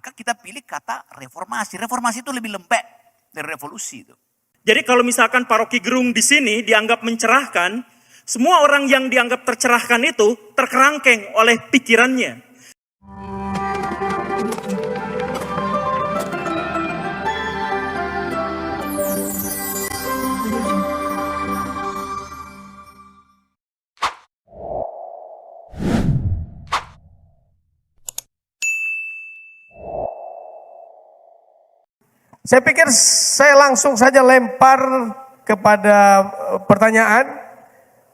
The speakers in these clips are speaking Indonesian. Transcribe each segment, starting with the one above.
maka kita pilih kata reformasi. Reformasi itu lebih lembek dari revolusi itu. Jadi kalau misalkan Pak Rocky Gerung di sini dianggap mencerahkan, semua orang yang dianggap tercerahkan itu terkerangkeng oleh pikirannya. Saya pikir saya langsung saja lempar kepada pertanyaan.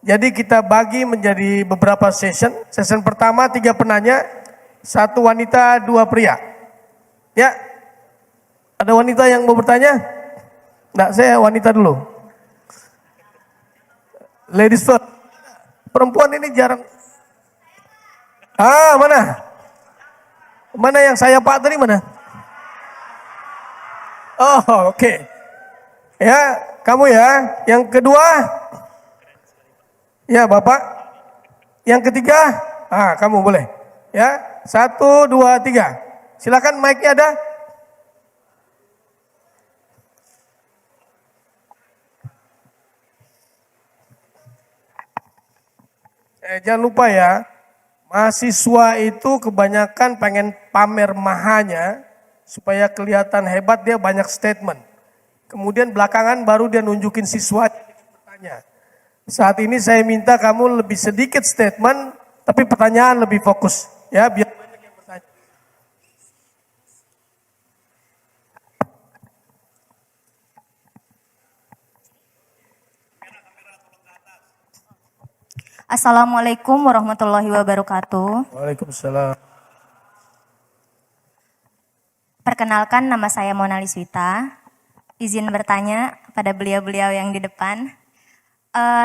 Jadi kita bagi menjadi beberapa session. Session pertama 3 penanya, 1 wanita, 2 pria. Ya, ada wanita yang mau bertanya? Enggak, saya wanita dulu. Ladies first. Perempuan ini jarang. Mana? Mana yang saya pak tadi mana? Oh, oke. Ya, kamu ya. Yang kedua, ya Bapak. Yang ketiga, kamu boleh. Ya, 1, 2, 3. Silakan mic-nya ada. Jangan lupa ya, mahasiswa itu kebanyakan pengen pamer mahanya. Supaya kelihatan hebat dia banyak statement. Kemudian belakangan baru dia nunjukin siswa bertanya. Saat ini saya minta kamu lebih sedikit statement, tapi pertanyaan lebih fokus. Ya, biar banyak yang bertanya. Assalamualaikum warahmatullahi wabarakatuh. Waalaikumsalam. Perkenalkan, nama saya Mona Liswita. Izin bertanya pada beliau-beliau yang di depan.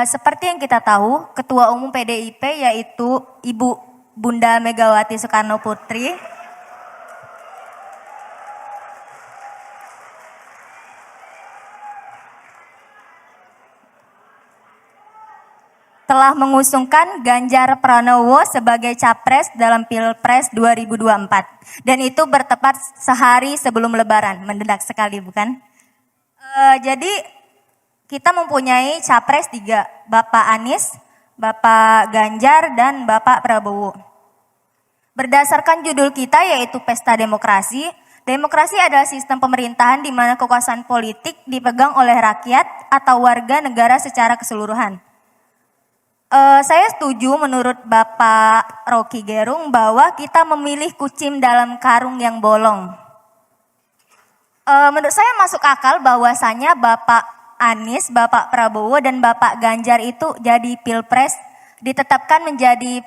Seperti yang kita tahu, Ketua Umum PDIP yaitu Ibu Bunda Megawati Soekarno Putri telah mengusungkan Ganjar Pranowo sebagai capres dalam Pilpres 2024. Dan itu bertepat sehari sebelum Lebaran. Mendadak sekali, bukan? Jadi kita mempunyai capres 3. Bapak Anies, Bapak Ganjar, dan Bapak Prabowo. Berdasarkan judul kita yaitu Pesta Demokrasi. Demokrasi adalah sistem pemerintahan di mana kekuasaan politik dipegang oleh rakyat atau warga negara secara keseluruhan. Saya setuju menurut Bapak Rocky Gerung bahwa kita memilih kucing dalam karung yang bolong. Menurut saya masuk akal bahwasanya Bapak Anies, Bapak Prabowo, dan Bapak Ganjar itu jadi pilpres ditetapkan menjadi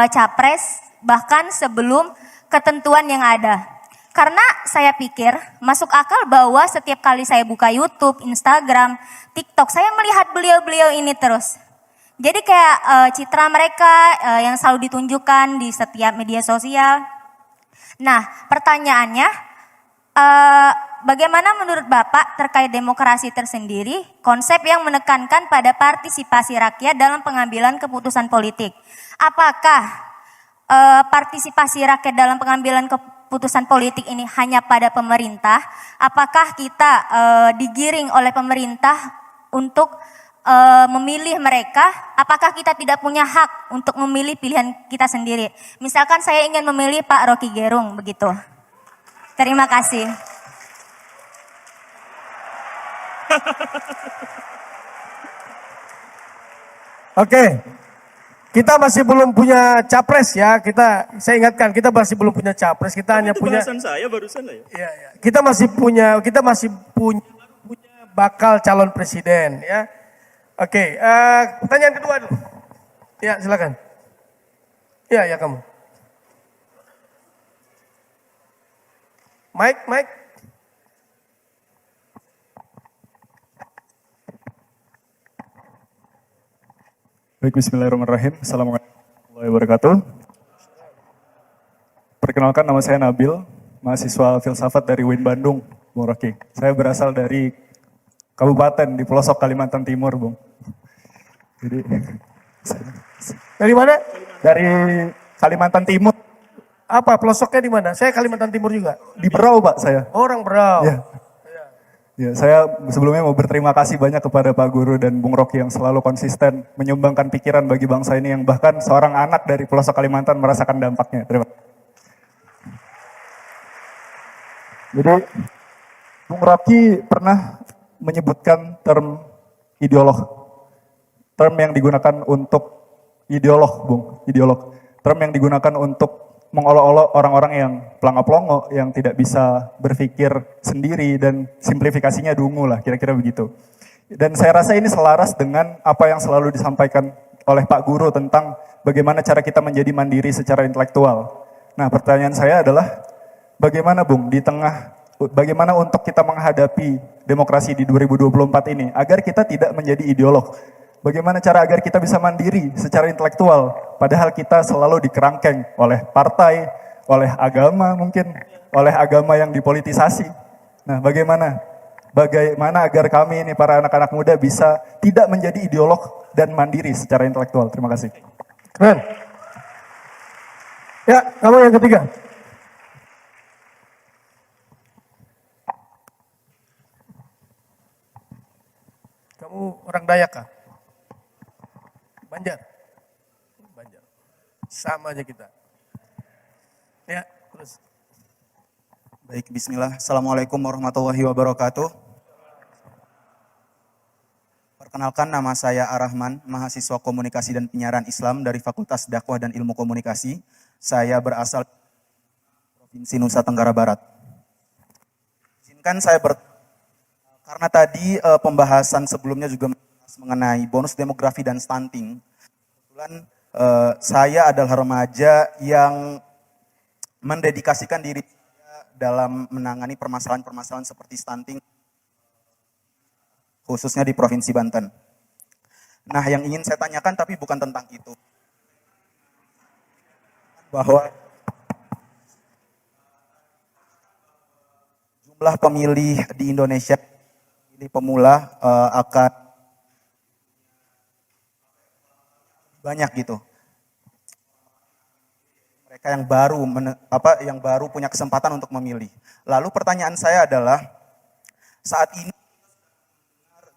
capres bahkan sebelum ketentuan yang ada. Karena saya pikir masuk akal bahwa setiap kali saya buka YouTube, Instagram, TikTok, saya melihat beliau-beliau ini terus. Jadi kayak citra mereka yang selalu ditunjukkan di setiap media sosial. Nah, pertanyaannya, bagaimana menurut Bapak terkait demokrasi tersendiri, konsep yang menekankan pada partisipasi rakyat dalam pengambilan keputusan politik? Apakah partisipasi rakyat dalam pengambilan keputusan politik ini hanya pada pemerintah? Apakah kita digiring oleh pemerintah untuk memilih mereka, apakah kita tidak punya hak untuk memilih pilihan kita sendiri? Misalkan saya ingin memilih Pak Rocky Gerung, begitu. Terima kasih. Oke, kita masih belum punya capres ya. Saya ingatkan kita masih belum punya capres. Kita hanya punya. Bahasan saya barusan lah ya. Iya. Kita masih punya bakal calon presiden ya. Oke, pertanyaan kedua dulu. Ya, silakan. Ya kamu. Mike. Baik, bismillahirrahmanirrahim. Assalamualaikum warahmatullahi wabarakatuh. Perkenalkan, nama saya Nabil, mahasiswa filsafat dari UIN Bandung, Bung Rocky. Saya berasal dari kabupaten di pelosok Kalimantan Timur, Bung. Jadi dari mana? Dari Kalimantan Timur. Apa pelosoknya di mana? Saya Kalimantan Timur juga. Di Berau Pak saya. Orang Berau. Ya. Ya, saya sebelumnya mau berterima kasih banyak kepada Pak Guru dan Bung Rocky yang selalu konsisten menyumbangkan pikiran bagi bangsa ini yang bahkan seorang anak dari pelosok Kalimantan merasakan dampaknya. Terima kasih. Jadi Bung Rocky pernah menyebutkan term ideolog. Term yang digunakan untuk ideolog, Bung, ideolog. Term yang digunakan untuk mengolok-olok orang-orang yang pelangap-pelongo, yang tidak bisa berpikir sendiri dan simplifikasinya dungu lah, kira-kira begitu. Dan saya rasa ini selaras dengan apa yang selalu disampaikan oleh Pak Guru tentang bagaimana cara kita menjadi mandiri secara intelektual. Nah, pertanyaan saya adalah bagaimana Bung, bagaimana untuk kita menghadapi demokrasi di 2024 ini agar kita tidak menjadi ideolog? Bagaimana cara agar kita bisa mandiri secara intelektual, padahal kita selalu dikerangkeng oleh partai, oleh agama mungkin, oleh agama yang dipolitisasi. Nah, bagaimana agar kami ini para anak-anak muda bisa tidak menjadi ideolog dan mandiri secara intelektual? Terima kasih. Keren. Ya, kamu yang ketiga. Kamu orang Dayak kah? Banjar. Banjar. Sama aja kita. Ya, terus. Baik, bismillah. Assalamualaikum warahmatullahi wabarakatuh. Perkenalkan, nama saya Ar-Rahman, mahasiswa komunikasi dan penyiaran Islam dari Fakultas Dakwah dan Ilmu Komunikasi. Saya berasal dari Provinsi Nusa Tenggara Barat. Izinkan saya karena tadi pembahasan sebelumnya juga mengenai bonus demografi dan stunting. Kebetulan saya adalah remaja yang mendedikasikan diri dalam menangani permasalahan-permasalahan seperti stunting, khususnya di Provinsi Banten. Nah, yang ingin saya tanyakan tapi bukan tentang itu. Bahwa jumlah pemilih di Indonesia, pemilih pemula akan banyak gitu. Mereka yang baru punya kesempatan untuk memilih. Lalu pertanyaan saya adalah, saat ini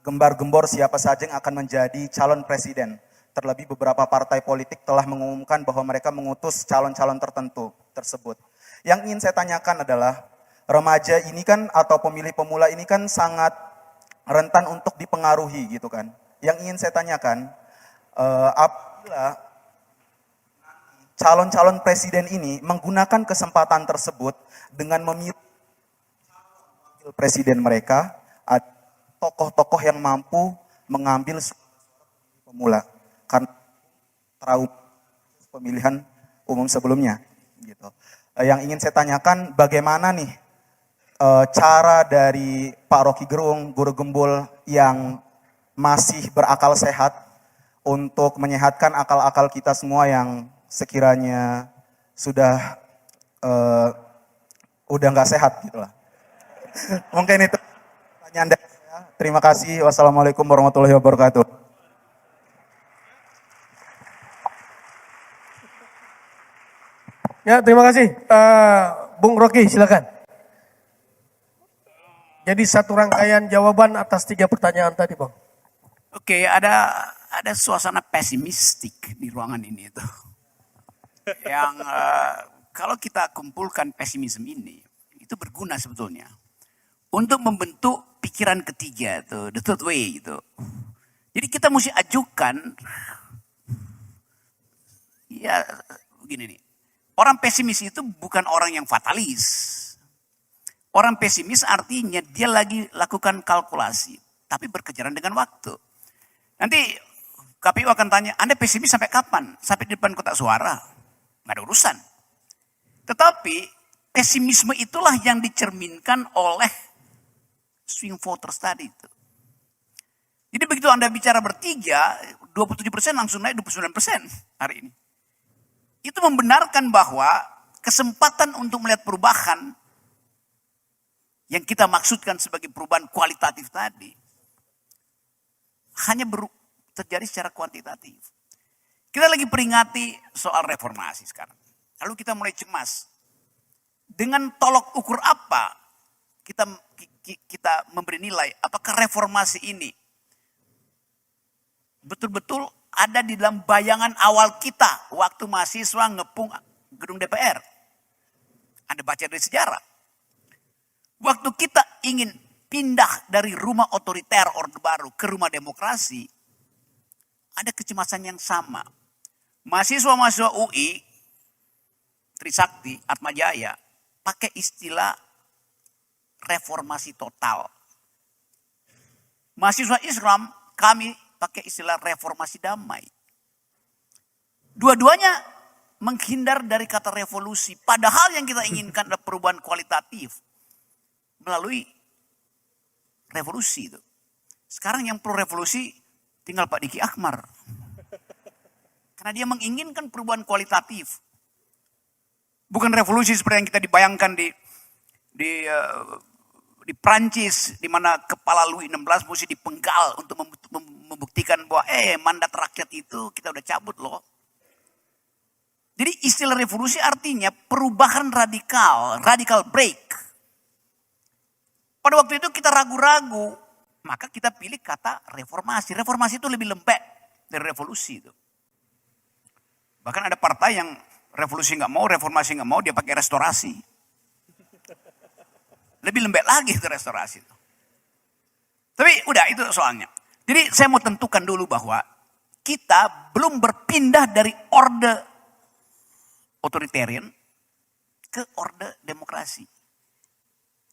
gembar-gembor siapa saja yang akan menjadi calon presiden. Terlebih beberapa partai politik telah mengumumkan bahwa mereka mengutus calon-calon tertentu tersebut. Yang ingin saya tanyakan adalah, remaja ini kan atau pemilih pemula ini kan sangat rentan untuk dipengaruhi gitu kan. Yang ingin saya tanyakan, apabila calon-calon presiden ini menggunakan kesempatan tersebut dengan memilih presiden mereka, ada tokoh-tokoh yang mampu mengambil pemula karena trauma pemilihan umum sebelumnya gitu. Yang ingin saya tanyakan, bagaimana nih cara dari Pak Rocky Gerung, Guru Gembul yang masih berakal sehat untuk menyehatkan akal-akal kita semua yang sekiranya sudah udah nggak sehat gitulah. Mungkin itu pertanyaan dari saya. Terima kasih. Wassalamualaikum warahmatullahi wabarakatuh. Ya, terima kasih. Bung Rocky, silakan. Jadi satu rangkaian jawaban atas 3 pertanyaan tadi, Bang. Oke, ada suasana pesimistik di ruangan ini itu. Yang kalau kita kumpulkan pesimisme ini, itu berguna sebetulnya untuk membentuk pikiran ketiga tuh, the third way gitu. Jadi kita mesti ajukan, ya begini nih, orang pesimis itu bukan orang yang fatalis. Orang pesimis artinya dia lagi lakukan kalkulasi, tapi berkejaran dengan waktu. Nanti KPU akan tanya, Anda pesimis sampai kapan? Sampai di depan kotak suara? Nggak ada urusan. Tetapi pesimisme itulah yang dicerminkan oleh swing voters tadi itu. Jadi begitu Anda bicara bertiga, 27% langsung naik 29% hari ini. Itu membenarkan bahwa kesempatan untuk melihat perubahan yang kita maksudkan sebagai perubahan kualitatif tadi hanya terjadi secara kuantitatif. Kita lagi peringati soal reformasi sekarang. Lalu kita mulai cemas. Dengan tolok ukur apa kita memberi nilai? Apakah reformasi ini betul-betul ada di dalam bayangan awal kita waktu mahasiswa ngepung gedung DPR? Anda baca dari sejarah. Waktu kita ingin pindah dari rumah otoriter Orde Baru ke rumah demokrasi, ada kecemasan yang sama. Mahasiswa-mahasiswa UI, Trisakti, Atmajaya, pakai istilah reformasi total. Mahasiswa Islam, kami pakai istilah reformasi damai. Dua-duanya menghindar dari kata revolusi. Padahal yang kita inginkan adalah perubahan kualitatif melalui revolusi itu. Sekarang yang pro revolusi tinggal Pak Diki Akbar. Karena dia menginginkan perubahan kualitatif. Bukan revolusi seperti yang kita dibayangkan di Prancis, di mana kepala Louis XVI mesti dipenggal untuk membuktikan bahwa mandat rakyat itu kita udah cabut loh. Jadi istilah revolusi artinya perubahan radikal, radical break. Pada waktu itu kita ragu-ragu, maka kita pilih kata reformasi. Reformasi itu lebih lembek dari revolusi itu. Bahkan ada partai yang revolusi nggak mau, reformasi nggak mau, dia pakai restorasi. Lebih lembek lagi itu restorasi itu. Tapi udah itu soalnya. Jadi saya mau tentukan dulu bahwa kita belum berpindah dari orde otoritarian ke orde demokrasi.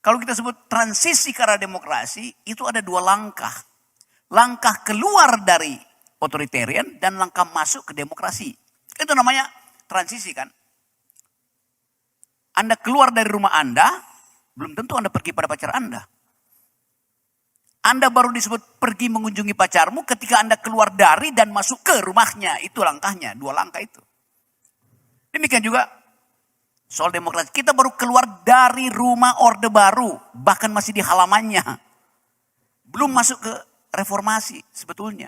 Kalau kita sebut transisi ke arah demokrasi, itu ada dua langkah. Langkah keluar dari otoritarian dan langkah masuk ke demokrasi. Itu namanya transisi kan. Anda keluar dari rumah Anda, belum tentu Anda pergi pada pacar Anda. Anda baru disebut pergi mengunjungi pacarmu ketika Anda keluar dari dan masuk ke rumahnya. Itu langkahnya, dua langkah itu. Demikian juga soal demokrasi. Kita baru keluar dari rumah Orde Baru, bahkan masih di halamannya. Belum masuk ke reformasi sebetulnya.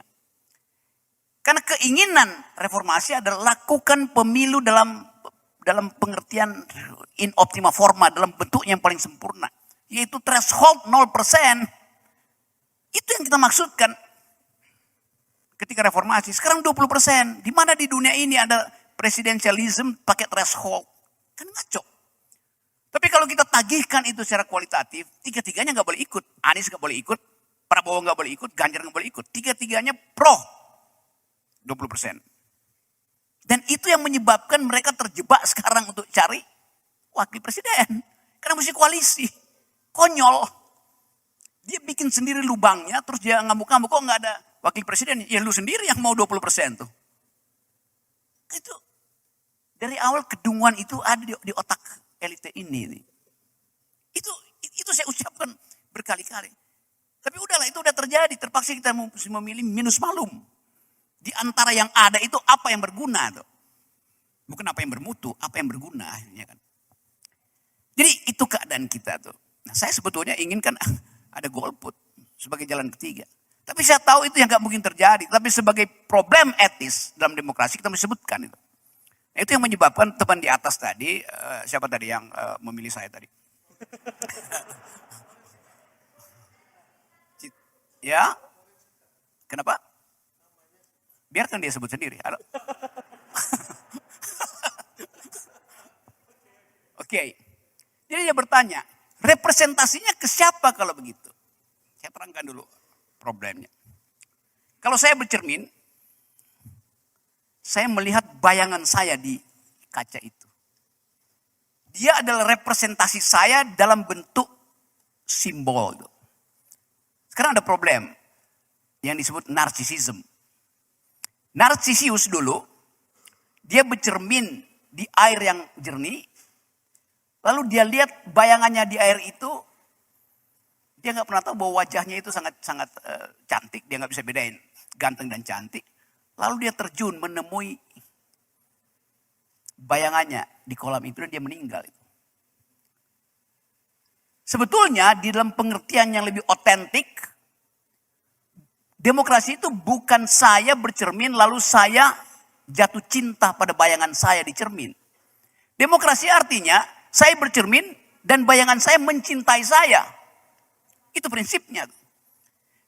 Karena keinginan reformasi adalah lakukan pemilu dalam pengertian in optima forma, dalam bentuk yang paling sempurna. Yaitu threshold 0%. Itu yang kita maksudkan ketika reformasi. Sekarang 20%. Di mana di dunia ini ada presidensialism pakai threshold? Kan ngaco. Tapi kalau kita tagihkan itu secara kualitatif, tiga-tiganya nggak boleh ikut. Anies nggak boleh ikut, Prabowo nggak boleh ikut, Ganjar nggak boleh ikut. Tiga-tiganya pro 20%. Dan itu yang menyebabkan mereka terjebak sekarang untuk cari wakil presiden. Karena mesti koalisi. Konyol. Dia bikin sendiri lubangnya, terus dia ngamuk-ngamuk, kok nggak ada wakil presiden? Ya lu sendiri yang mau 20% tuh. Itu dari awal kedunguan itu ada di otak elite ini. Itu saya ucapkan berkali-kali. Tapi udahlah, itu udah terjadi. Terpaksa kita memilih minus malum. Di antara yang ada itu apa yang berguna tuh. Bukan apa yang bermutu, apa yang berguna akhirnya kan. Jadi itu keadaan kita tuh. Nah, saya sebetulnya inginkan ada golput sebagai jalan ketiga. Tapi saya tahu itu yang gak mungkin terjadi. Tapi sebagai problem etis dalam demokrasi kita menyebutkan itu. Nah, itu yang menyebabkan teman di atas tadi, siapa tadi yang memilih saya tadi? Ya, kenapa? Biarkan dia sebut sendiri. Halo. Oke. Jadi dia bertanya, representasinya ke siapa kalau begitu? Saya terangkan dulu problemnya. Kalau saya bercermin, saya melihat bayangan saya di kaca itu. Dia adalah representasi saya dalam bentuk simbol. Sekarang ada problem yang disebut narsisism. Narsisius dulu, dia bercermin di air yang jernih, lalu dia lihat bayangannya di air itu, dia nggak pernah tahu bahwa wajahnya itu sangat cantik, dia nggak bisa bedain ganteng dan cantik. Lalu dia terjun menemui bayangannya di kolam itu dan dia meninggal. Sebetulnya di dalam pengertian yang lebih otentik, demokrasi itu bukan saya bercermin lalu saya jatuh cinta pada bayangan saya di cermin. Demokrasi artinya saya bercermin dan bayangan saya mencintai saya. Itu prinsipnya.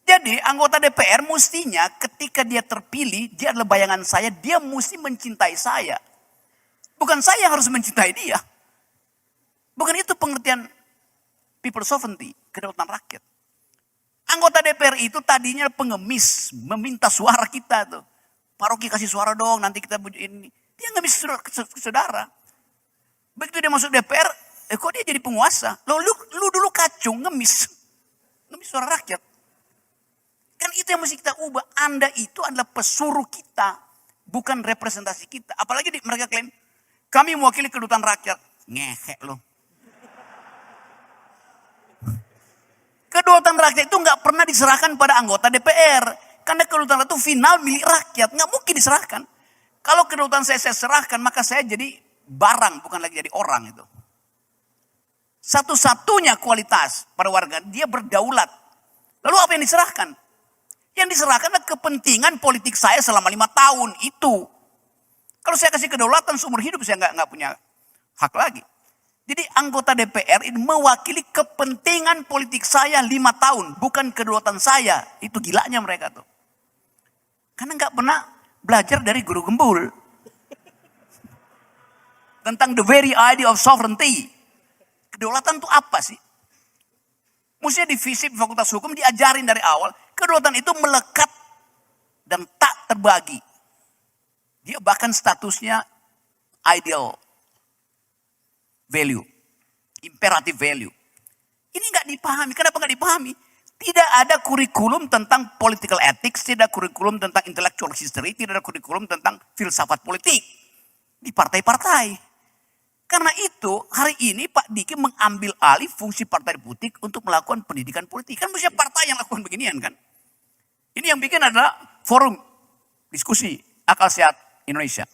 Jadi anggota DPR mestinya ketika dia terpilih, dia adalah bayangan saya, dia mesti mencintai saya. Bukan saya yang harus mencintai dia. Bukan itu pengertian people sovereignty, kedaulatan rakyat. Anggota DPR itu tadinya pengemis, meminta suara kita tuh. Paroki kasih suara dong, nanti kita ini. Dia ngemis ke saudara. Begitu dia masuk DPR, kok dia jadi penguasa? Lu dulu kacung, ngemis suara rakyat. Kan itu yang mesti kita ubah. Anda itu adalah pesuruh kita, bukan representasi kita. Apalagi mereka klaim, kami mewakili kedutaan rakyat. Ngehek loh. Kedaulatan rakyat itu nggak pernah diserahkan pada anggota DPR. Karena kedaulatan itu final milik rakyat. Nggak mungkin diserahkan. Kalau kedaulatan saya serahkan, maka saya jadi barang, bukan lagi jadi orang itu. Satu-satunya kualitas pada warga, dia berdaulat. Lalu apa yang diserahkan? Yang diserahkan adalah kepentingan politik saya selama 5 tahun itu. Kalau saya kasih kedaulatan seumur hidup, saya nggak punya hak lagi. Jadi anggota DPR ini mewakili kepentingan politik saya 5 tahun, bukan kedaulatan saya. Itu gilanya mereka tuh. Karena nggak pernah belajar dari guru gembul tentang the very idea of sovereignty. Kedaulatan itu apa sih? Mestinya di FISIP Fakultas Hukum diajarin dari awal, kedaulatan itu melekat dan tak terbagi. Dia bahkan statusnya ideal value, imperative value. Ini nggak dipahami. Kenapa nggak dipahami? Tidak ada kurikulum tentang political ethics, tidak ada kurikulum tentang intellectual history, tidak ada kurikulum tentang filsafat politik di partai-partai. Karena itu hari ini Pak Diki mengambil alih fungsi partai politik untuk melakukan pendidikan politik. Kan mestinya partai yang lakukan beginian kan. Ini yang bikin adalah forum diskusi akal sehat Indonesia.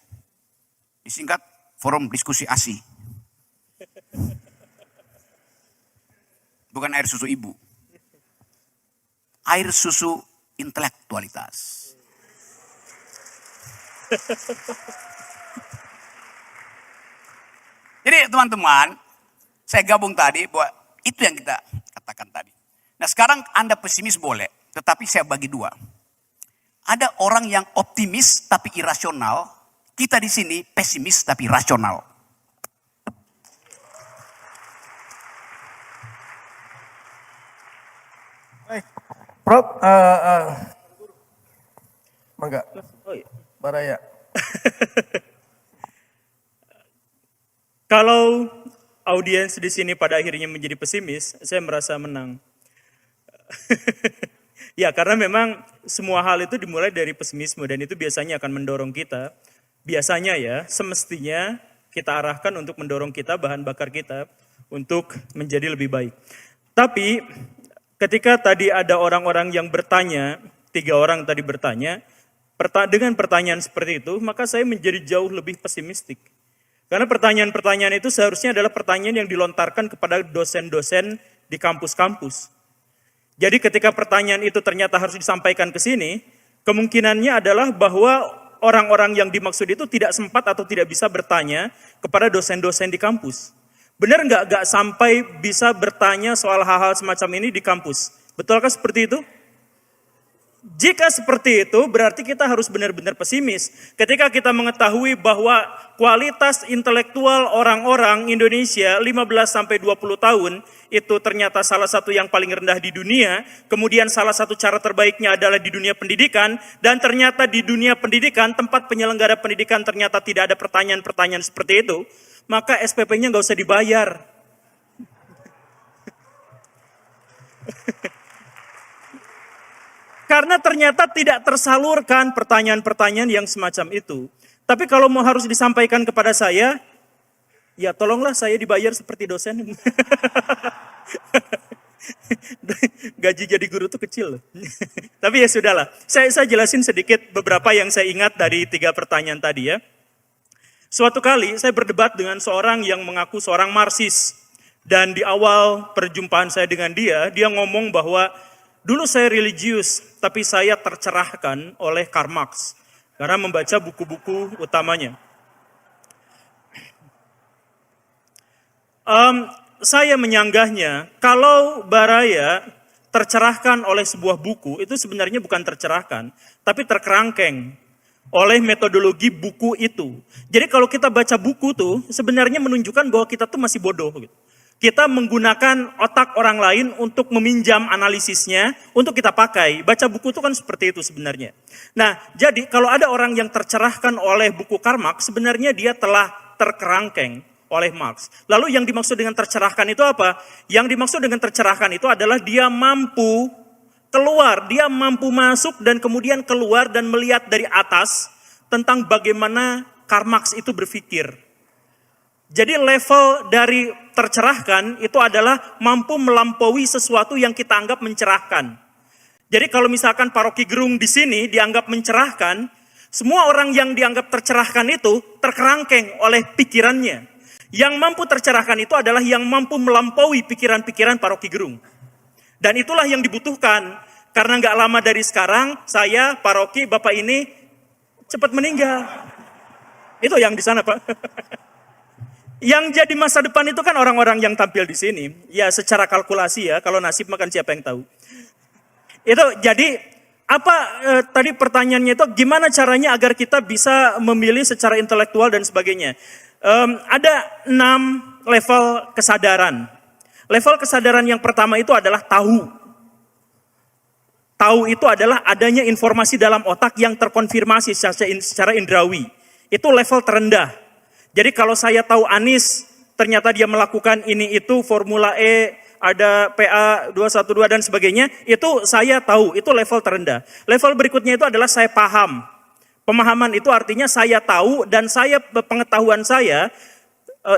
Disingkat forum diskusi ASI. Bukan air susu ibu. Air susu intelektualitas. Jadi teman-teman, saya gabung tadi bahwa itu yang kita katakan tadi. Nah sekarang Anda pesimis boleh, tetapi saya bagi 2. Ada orang yang optimis tapi irasional, kita di sini pesimis tapi rasional. Baik, Prof. Mangga, Baraya. Kalau audiens di sini pada akhirnya menjadi pesimis, saya merasa menang. Ya, karena memang semua hal itu dimulai dari pesimisme dan itu biasanya akan mendorong kita, biasanya ya, semestinya kita arahkan untuk mendorong kita, bahan bakar kita untuk menjadi lebih baik. Tapi ketika tadi ada orang-orang yang bertanya, 3 orang tadi bertanya, dengan pertanyaan seperti itu, maka saya menjadi jauh lebih pesimistik. Karena pertanyaan-pertanyaan itu seharusnya adalah pertanyaan yang dilontarkan kepada dosen-dosen di kampus-kampus. Jadi ketika pertanyaan itu ternyata harus disampaikan ke sini, kemungkinannya adalah bahwa orang-orang yang dimaksud itu tidak sempat atau tidak bisa bertanya kepada dosen-dosen di kampus. Benar nggak sampai bisa bertanya soal hal-hal semacam ini di kampus? Betulkah seperti itu? Jika seperti itu, berarti kita harus benar-benar pesimis. Ketika kita mengetahui bahwa kualitas intelektual orang-orang Indonesia 15-20 tahun, itu ternyata salah satu yang paling rendah di dunia, kemudian salah satu cara terbaiknya adalah di dunia pendidikan, dan ternyata di dunia pendidikan, tempat penyelenggara pendidikan ternyata tidak ada pertanyaan-pertanyaan seperti itu, maka SPP-nya nggak usah dibayar. Karena ternyata tidak tersalurkan pertanyaan-pertanyaan yang semacam itu. Tapi kalau mau harus disampaikan kepada saya, ya tolonglah saya dibayar seperti dosen. Gaji jadi guru itu kecil. Tapi ya sudahlah, saya jelasin sedikit beberapa yang saya ingat dari 3 pertanyaan tadi ya. Suatu kali saya berdebat dengan seorang yang mengaku seorang Marxis. Dan di awal perjumpaan saya dengan dia ngomong bahwa dulu saya religius, tapi saya tercerahkan oleh Karl Marx karena membaca buku-buku utamanya. Saya menyanggahnya, kalau Baraya tercerahkan oleh sebuah buku, itu sebenarnya bukan tercerahkan, tapi terkerangkeng oleh metodologi buku itu. Jadi kalau kita baca buku tuh, sebenarnya menunjukkan bahwa kita tuh masih bodoh. Gitu. Kita menggunakan otak orang lain untuk meminjam analisisnya, untuk kita pakai. Baca buku itu kan seperti itu sebenarnya. Nah, jadi kalau ada orang yang tercerahkan oleh buku Karl Marx, sebenarnya dia telah terkerangkeng oleh Marx. Lalu yang dimaksud dengan tercerahkan itu apa? Yang dimaksud dengan tercerahkan itu adalah dia mampu keluar, dia mampu masuk dan kemudian keluar dan melihat dari atas tentang bagaimana Karl Marx itu berpikir. Jadi level dari tercerahkan itu adalah mampu melampaui sesuatu yang kita anggap mencerahkan. Jadi kalau misalkan Paroki Gerung di sini dianggap mencerahkan, semua orang yang dianggap tercerahkan itu terkerangkeng oleh pikirannya. Yang mampu tercerahkan itu adalah yang mampu melampaui pikiran-pikiran Paroki Gerung. Dan itulah yang dibutuhkan. Karena nggak lama dari sekarang, saya, Paroki, Bapak ini cepat meninggal. Itu yang di sana, Pak. Yang jadi masa depan itu kan orang-orang yang tampil di sini. Ya secara kalkulasi ya, kalau nasib makan siapa yang tahu. Itu jadi, tadi pertanyaannya itu gimana caranya agar kita bisa memilih secara intelektual dan sebagainya. Ada 6 level kesadaran. Level kesadaran yang pertama itu adalah tahu. Tahu itu adalah adanya informasi dalam otak yang terkonfirmasi secara indrawi. Itu level terendah. Jadi kalau saya tahu Anies, ternyata dia melakukan ini itu, formula E, ada PA 212 dan sebagainya, itu saya tahu, itu level terendah. Level berikutnya itu adalah saya paham. Pemahaman itu artinya saya tahu dan pengetahuan saya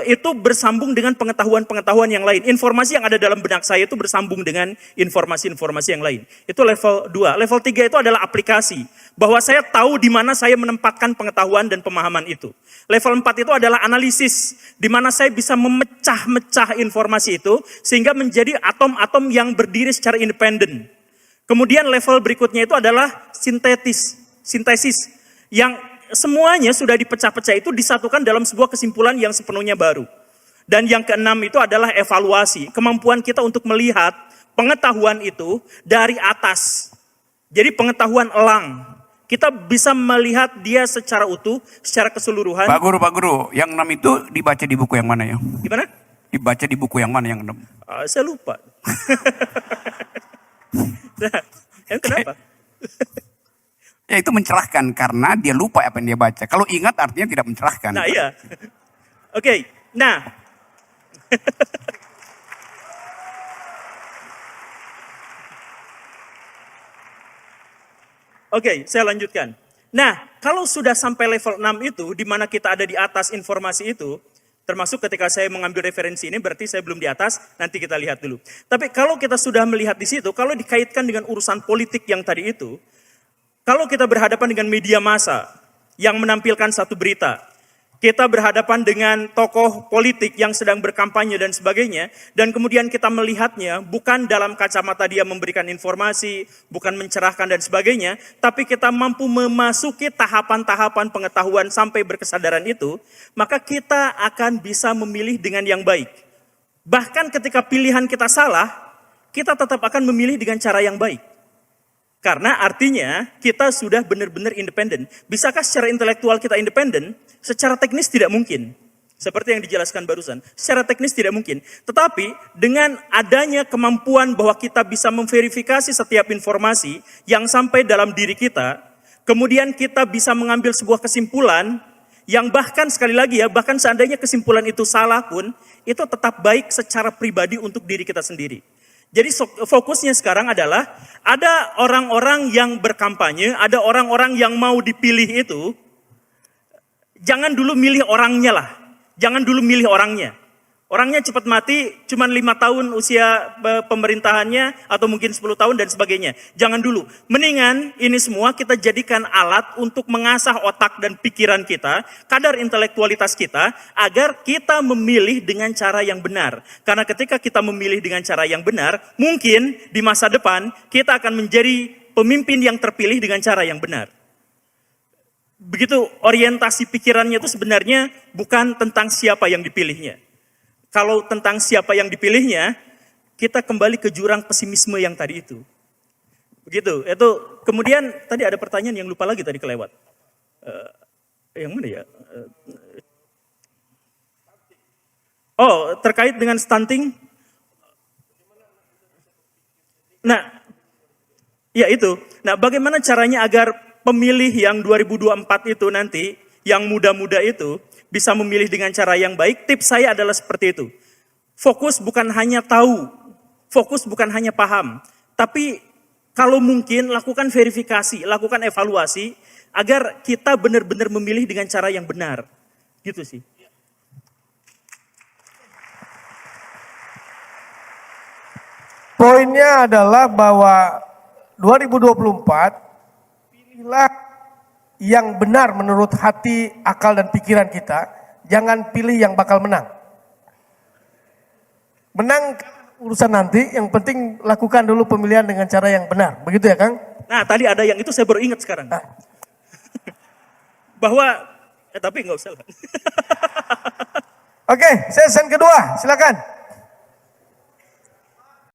itu bersambung dengan pengetahuan-pengetahuan yang lain. Informasi yang ada dalam benak saya itu bersambung dengan informasi-informasi yang lain. Itu level 2. Level 3 itu adalah aplikasi. Bahwa saya tahu di mana saya menempatkan pengetahuan dan pemahaman itu. Level 4 itu adalah analisis. Di mana saya bisa memecah-mecah informasi itu sehingga menjadi atom-atom yang berdiri secara independen. Kemudian level berikutnya itu adalah sintesis. Yang semuanya sudah dipecah-pecah itu disatukan dalam sebuah kesimpulan yang sepenuhnya baru. Dan yang keenam itu adalah evaluasi. Kemampuan kita untuk melihat pengetahuan itu dari atas. Jadi pengetahuan elang. Kita bisa melihat dia secara utuh, secara keseluruhan. Pak Guru, yang 6 itu dibaca di buku yang mana ya? Gimana? Dibaca di buku yang mana yang 6? Saya lupa. Nah, kenapa? Ya itu mencerahkan karena dia lupa apa yang dia baca. Kalau ingat artinya tidak mencerahkan. Nah iya. Oke, nah. Oke, saya lanjutkan. Nah, kalau sudah sampai level 6 itu, di mana kita ada di atas informasi itu, termasuk ketika saya mengambil referensi ini, berarti saya belum di atas, nanti kita lihat dulu. Tapi kalau kita sudah melihat di situ, kalau dikaitkan dengan urusan politik yang tadi itu, kalau kita berhadapan dengan media massa yang menampilkan satu berita, kita berhadapan dengan tokoh politik yang sedang berkampanye dan sebagainya, dan kemudian kita melihatnya bukan dalam kacamata dia memberikan informasi, bukan mencerahkan dan sebagainya, tapi kita mampu memasuki tahapan-tahapan pengetahuan sampai berkesadaran itu, maka kita akan bisa memilih dengan yang baik. Bahkan ketika pilihan kita salah, kita tetap akan memilih dengan cara yang baik. Karena artinya kita sudah benar-benar independen. Bisakah secara intelektual kita independen? Secara teknis tidak mungkin. Seperti yang dijelaskan barusan. Secara teknis tidak mungkin. Tetapi dengan adanya kemampuan bahwa kita bisa memverifikasi setiap informasi yang sampai dalam diri kita, kemudian kita bisa mengambil sebuah kesimpulan yang bahkan sekali lagi ya, bahkan seandainya kesimpulan itu salah pun, itu tetap baik secara pribadi untuk diri kita sendiri. Jadi fokusnya sekarang adalah ada orang-orang yang berkampanye, ada orang-orang yang mau dipilih itu, jangan dulu milih orangnya lah, jangan dulu milih orangnya. Orangnya cepat mati, cuma 5 tahun usia pemerintahannya, atau mungkin 10 tahun dan sebagainya. Jangan dulu. Mendingan ini semua kita jadikan alat untuk mengasah otak dan pikiran kita, kadar intelektualitas kita, agar kita memilih dengan cara yang benar. Karena ketika kita memilih dengan cara yang benar, mungkin di masa depan kita akan menjadi pemimpin yang terpilih dengan cara yang benar. Begitu orientasi pikirannya itu sebenarnya bukan tentang siapa yang dipilihnya. kalau tentang siapa yang dipilihnya, kita kembali ke jurang pesimisme yang tadi itu. Begitu. Itu kemudian tadi ada pertanyaan yang lupa lagi tadi kelewat. Yang mana ya? Oh, terkait dengan stunting. Nah, ya itu. Nah, bagaimana caranya agar pemilih yang 2024 itu nanti, yang muda-muda itu, bisa memilih dengan cara yang baik? Tips saya adalah seperti itu. Fokus bukan hanya tahu, fokus bukan hanya paham, tapi kalau mungkin lakukan verifikasi, lakukan evaluasi, agar kita benar-benar memilih dengan cara yang benar. Gitu sih. Poinnya adalah bahwa 2024 pilihlah yang benar menurut hati, akal dan pikiran kita, jangan pilih yang bakal menang. Menang urusan nanti, yang penting lakukan dulu pemilihan dengan cara yang benar. Begitu ya, Kang? Nah, tadi ada yang itu saya baru ingat sekarang. Bahwa tapi nggak usah lah. Oke, sesi kedua, silakan.